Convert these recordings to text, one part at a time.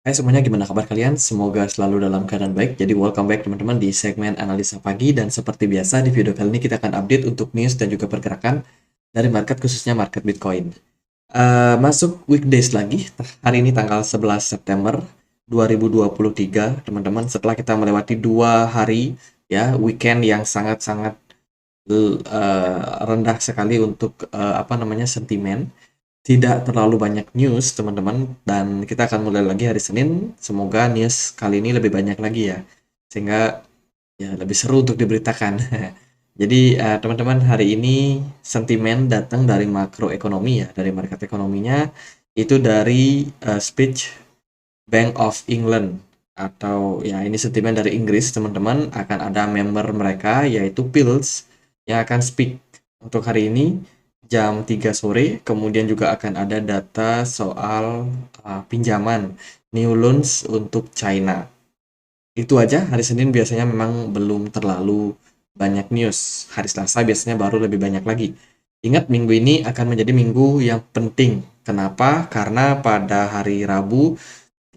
Hai semuanya, gimana kabar kalian? Semoga selalu dalam keadaan baik. Jadi welcome back teman-teman di segmen analisa pagi, dan seperti biasa di video kali ini kita akan update untuk news dan juga pergerakan dari market, khususnya market Bitcoin. Masuk weekdays lagi, hari ini tanggal 11 September 2023 teman-teman, setelah kita melewati 2 hari ya weekend yang sangat-sangat rendah sekali untuk sentimen. Tidak terlalu banyak news teman-teman, dan kita akan mulai lagi hari Senin. Semoga news kali ini lebih banyak lagi ya, sehingga ya lebih seru untuk diberitakan. Jadi teman-teman, hari ini sentimen datang dari makroekonomi ya, dari market ekonominya itu dari speech Bank of England, atau ya ini sentimen dari Inggris teman-teman. Akan ada member mereka yaitu Pills yang akan speak untuk hari ini jam 3 sore. Kemudian juga akan ada data soal pinjaman new loans untuk China. Itu aja, hari Senin biasanya memang belum terlalu banyak news. Hari Selasa biasanya baru lebih banyak lagi. Ingat, minggu ini akan menjadi minggu yang penting. Kenapa? Karena pada hari Rabu,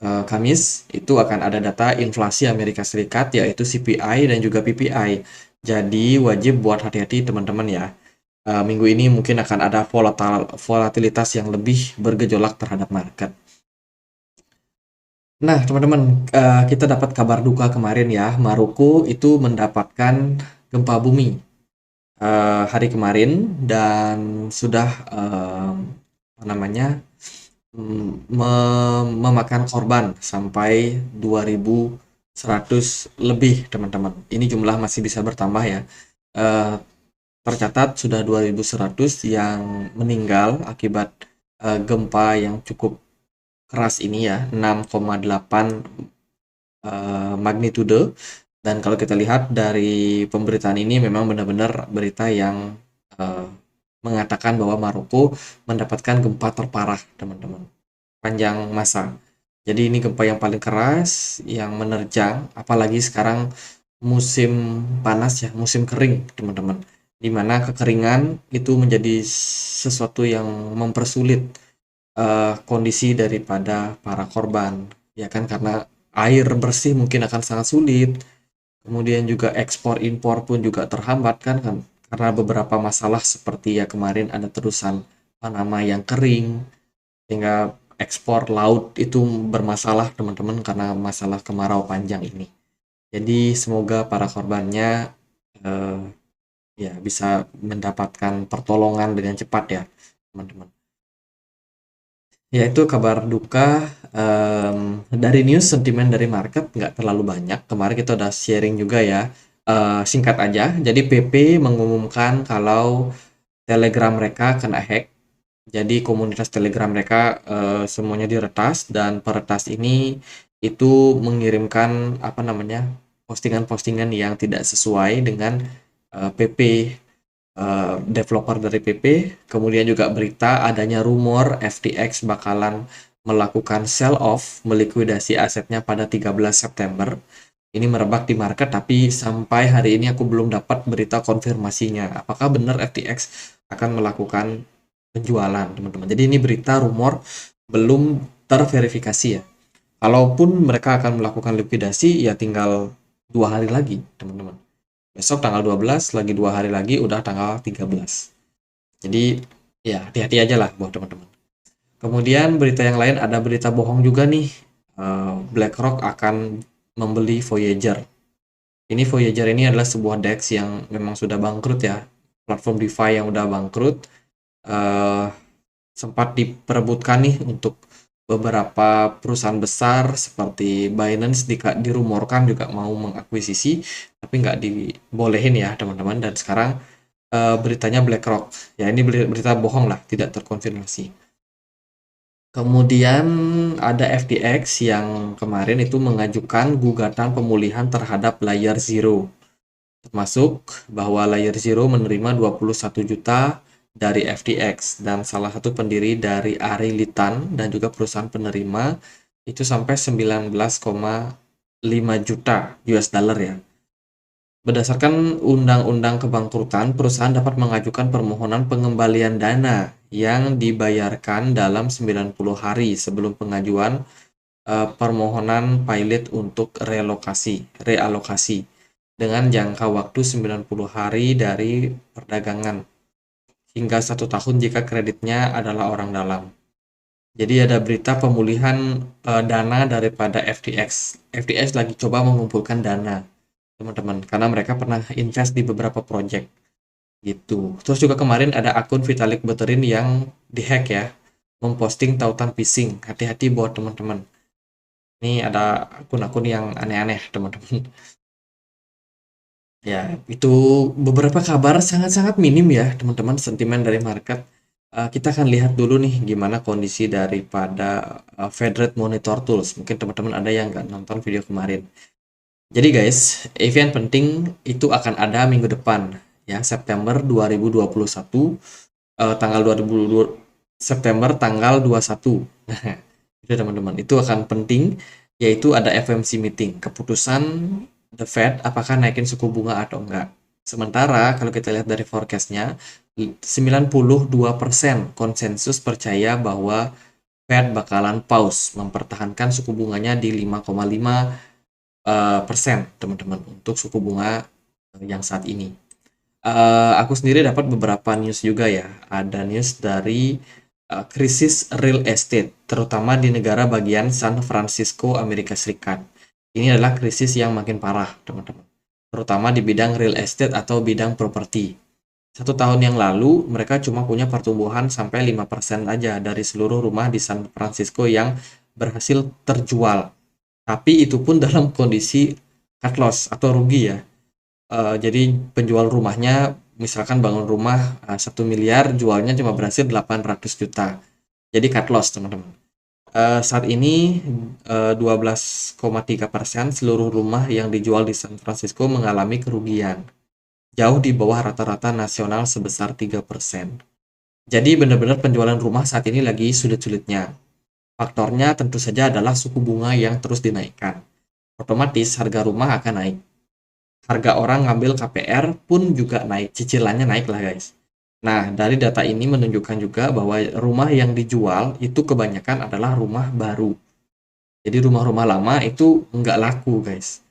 Kamis, itu akan ada data inflasi Amerika Serikat, yaitu CPI dan juga PPI. Jadi wajib buat hati-hati teman-teman ya. Minggu ini mungkin akan ada volatilitas yang lebih bergejolak terhadap market. Nah, teman-teman, kita dapat kabar duka kemarin ya. Maroko itu mendapatkan gempa bumi hari kemarin, dan sudah apa namanya memakan korban sampai 2.100 lebih, teman-teman. Ini jumlah masih bisa bertambah ya. Eh, Tercatat sudah 2.100 yang meninggal akibat gempa yang cukup keras ini ya, 6,8 magnitudo. Dan kalau kita lihat dari pemberitaan ini, memang benar-benar berita yang eh, mengatakan bahwa Maroko mendapatkan gempa terparah, teman-teman, panjang masa. Jadi ini gempa yang paling keras yang menerjang, apalagi sekarang musim panas ya, musim kering, teman-teman. Di mana kekeringan itu menjadi sesuatu yang mempersulit kondisi daripada para korban, ya kan, karena air bersih mungkin akan sangat sulit. Kemudian juga ekspor impor pun juga terhambat kan karena beberapa masalah, seperti ya kemarin ada terusan Panama yang kering, sehingga ekspor laut itu bermasalah, teman-teman, karena masalah kemarau panjang ini. Jadi semoga para korbannya eh, ya bisa mendapatkan pertolongan dengan cepat ya, teman-teman. Ya, itu kabar duka. Dari news sentimen dari market nggak terlalu banyak. Kemarin kita udah sharing juga ya. Singkat aja. Jadi PP mengumumkan kalau Telegram mereka kena hack. Jadi komunitas Telegram mereka semuanya diretas, dan peretas ini itu mengirimkan postingan-postingan yang tidak sesuai dengan PP developer dari PP. Kemudian juga berita adanya rumor FTX bakalan melakukan sell off, melikuidasi asetnya pada 13 September. Ini merebak di market, tapi sampai hari ini aku belum dapat berita konfirmasinya. Apakah benar FTX akan melakukan penjualan, teman-teman? Jadi ini berita rumor, belum terverifikasi ya. Kalaupun mereka akan melakukan likuidasi, ya tinggal 2 hari lagi, teman-teman. Besok tanggal 12, lagi 2 hari lagi udah tanggal 13. Jadi ya hati-hati aja lah buat teman-teman. Kemudian berita yang lain, ada berita bohong juga nih. BlackRock akan membeli Voyager. Ini Voyager ini adalah sebuah DEX yang memang sudah bangkrut ya. Platform DeFi yang udah bangkrut. eh, Sempat diperebutkan nih untuk beberapa perusahaan besar seperti Binance, dirumorkan juga mau mengakuisisi, tapi nggak dibolehin ya, teman-teman. Dan sekarang beritanya BlackRock. Ya, ini berita bohong lah, tidak terkonfirmasi. Kemudian ada FTX yang kemarin itu mengajukan gugatan pemulihan terhadap Layer Zero. Termasuk bahwa Layer Zero menerima 21 juta dari FTX, dan salah satu pendiri dari Ari Litan dan juga perusahaan penerima itu sampai 19,5 juta US dollar ya. Berdasarkan Undang-Undang Kebangkrutan, perusahaan dapat mengajukan permohonan pengembalian dana yang dibayarkan dalam 90 hari sebelum pengajuan permohonan pilot untuk realokasi dengan jangka waktu 90 hari dari perdagangan hingga 1 tahun jika kreditnya adalah orang dalam. Jadi ada berita pemulihan dana daripada FTX. FTX lagi coba mengumpulkan dana, teman-teman, karena mereka pernah invest di beberapa project gitu. Terus juga kemarin ada akun Vitalik Buterin yang dihack ya, memposting tautan phishing. Hati-hati buat teman-teman. Ini ada akun-akun yang aneh-aneh, teman-teman. Ya, itu beberapa kabar sangat-sangat minim ya, teman-teman, sentimen dari market. Kita akan lihat dulu nih gimana kondisi daripada Fed Rate Monitor Tools. Mungkin teman-teman ada yang nggak nonton video kemarin. Jadi guys, event penting itu akan ada minggu depan ya, September 2021, tanggal 22 September tanggal 21. Nah, itu teman-teman, itu akan penting, yaitu ada FOMC meeting, keputusan The Fed apakah naikin suku bunga atau enggak. Sementara kalau kita lihat dari forecastnya, 92% konsensus percaya bahwa Fed bakalan pause, mempertahankan suku bunganya di 5,5%, teman-teman, untuk suku bunga yang saat ini. Aku sendiri dapat beberapa news juga ya. Ada news dari krisis real estate, terutama di negara bagian San Francisco, Amerika Serikat. Ini adalah krisis yang makin parah, teman-teman. Terutama di bidang real estate atau bidang properti. 1 tahun yang lalu, mereka cuma punya pertumbuhan sampai 5% aja dari seluruh rumah di San Francisco yang berhasil terjual. Tapi itu pun dalam kondisi cut loss atau rugi ya. Jadi penjual rumahnya misalkan bangun rumah 1 miliar, jualnya cuma berhasil 800 juta. Jadi cut loss, teman-teman. Saat ini 12,3% seluruh rumah yang dijual di San Francisco mengalami kerugian. Jauh di bawah rata-rata nasional sebesar 3%. Jadi benar-benar penjualan rumah saat ini lagi sulit-sulitnya. Faktornya tentu saja adalah suku bunga yang terus dinaikkan. Otomatis harga rumah akan naik. Harga orang ngambil KPR pun juga naik, cicilannya naik lah guys. Nah, dari data ini menunjukkan juga bahwa rumah yang dijual itu kebanyakan adalah rumah baru. Jadi rumah-rumah lama itu nggak laku guys.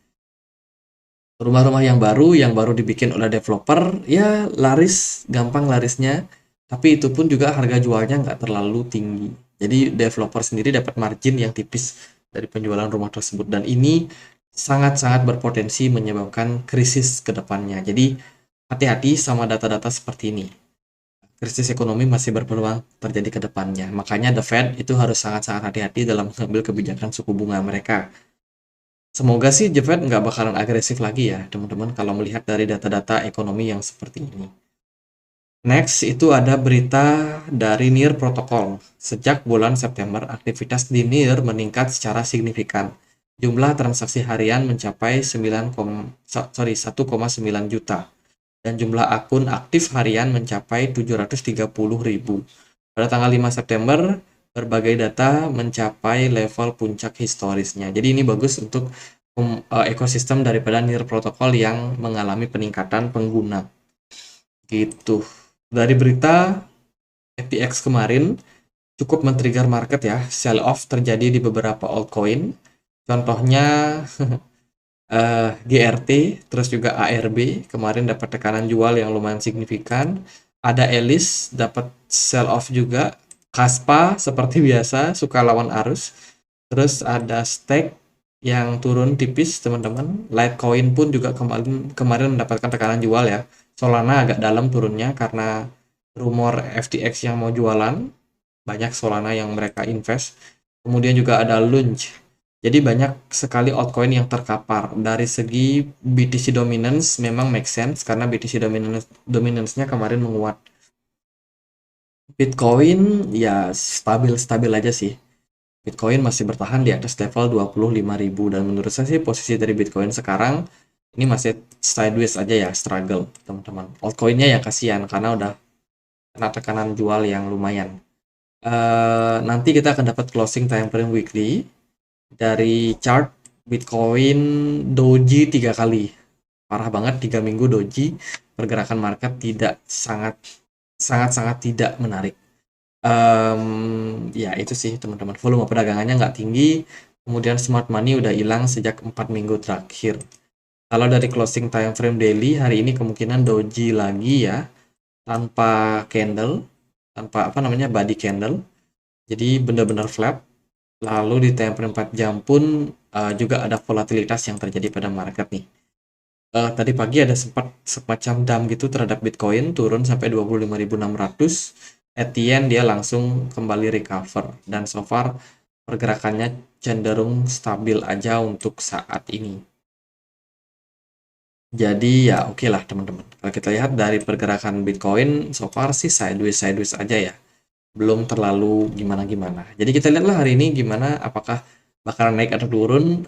Rumah-rumah yang baru dibikin oleh developer, ya laris, gampang larisnya. Tapi itu pun juga harga jualnya nggak terlalu tinggi. Jadi developer sendiri dapat margin yang tipis dari penjualan rumah tersebut. Dan ini sangat-sangat berpotensi menyebabkan krisis ke depannya. Jadi hati-hati sama data-data seperti ini. Krisis ekonomi masih berpeluang terjadi ke depannya. Makanya The Fed itu harus sangat-sangat hati-hati dalam mengambil kebijakan suku bunga mereka. Semoga sih The Fed nggak bakalan agresif lagi ya, teman-teman, kalau melihat dari data-data ekonomi yang seperti ini. Next, itu ada berita dari NIR Protocol. Sejak bulan September, aktivitas di NIR meningkat secara signifikan. Jumlah transaksi harian mencapai 1,9 juta. Dan jumlah akun aktif harian mencapai 730.000. Pada tanggal 5 September, berbagai data mencapai level puncak historisnya. Jadi ini bagus untuk ekosistem daripada NIR Protocol yang mengalami peningkatan pengguna. Gitu. Dari berita FTX kemarin cukup men-trigger market ya. Sell off terjadi di beberapa altcoin. Contohnya GRT, terus juga ARB kemarin dapat tekanan jual yang lumayan signifikan. Ada Elis dapat sell off juga. Kaspa seperti biasa suka lawan arus. Terus ada Stake yang turun tipis, teman-teman. Litecoin pun juga kemarin mendapatkan tekanan jual ya. Solana agak dalam turunnya karena rumor FTX yang mau jualan. Banyak Solana yang mereka invest. Kemudian juga ada Launch. Jadi banyak sekali altcoin yang terkapar. Dari segi BTC dominance memang make sense karena BTC dominance-nya kemarin menguat. Bitcoin ya stabil-stabil aja sih. Bitcoin masih bertahan di atas level 25.000 dan menurut saya sih posisi dari Bitcoin sekarang ini masih sideways aja ya, struggle teman-teman. Altcoinnya ya kasihan karena udah kena tekanan jual yang lumayan. Nanti kita akan dapat closing time frame weekly dari chart Bitcoin doji 3 kali. Parah banget 3 minggu doji, pergerakan market tidak sangat tidak menarik. Ya itu sih teman-teman, volume perdagangannya nggak tinggi, Kemudian smart money udah hilang sejak 4 minggu terakhir. Kalau dari closing time frame daily, hari ini kemungkinan doji lagi ya, tanpa candle, tanpa apa namanya body candle. Jadi benar-benar flat. Lalu di time frame 4 jam pun juga ada volatilitas yang terjadi pada market nih. Tadi pagi ada semacam dump gitu terhadap Bitcoin, turun sampai 25.600. At the end dia langsung kembali recover, dan so far pergerakannya cenderung stabil aja untuk saat ini. Jadi ya oke lah teman-teman. Kalau kita lihat dari pergerakan Bitcoin, so far sih sideways aja ya. Belum terlalu gimana-gimana. Jadi kita lihatlah hari ini gimana, apakah bakal naik atau turun.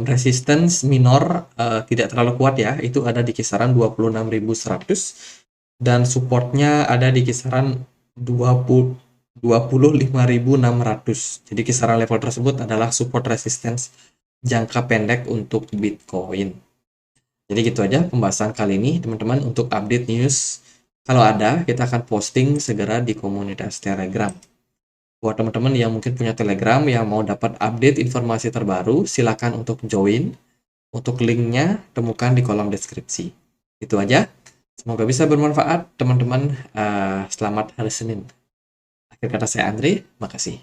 Resistance minor tidak terlalu kuat ya, itu ada di kisaran 26.100, dan supportnya ada di kisaran 25.600. Jadi kisaran level tersebut adalah support resistance jangka pendek untuk Bitcoin. Jadi gitu aja pembahasan kali ini teman-teman. Untuk update news, kalau ada kita akan posting segera di komunitas Telegram. Buat teman-teman yang mungkin punya Telegram yang mau dapat update informasi terbaru, silakan untuk join. Untuk linknya temukan di kolom deskripsi. Itu aja. Semoga bisa bermanfaat teman-teman. Selamat hari Senin. Akhir kata saya Andre, makasih.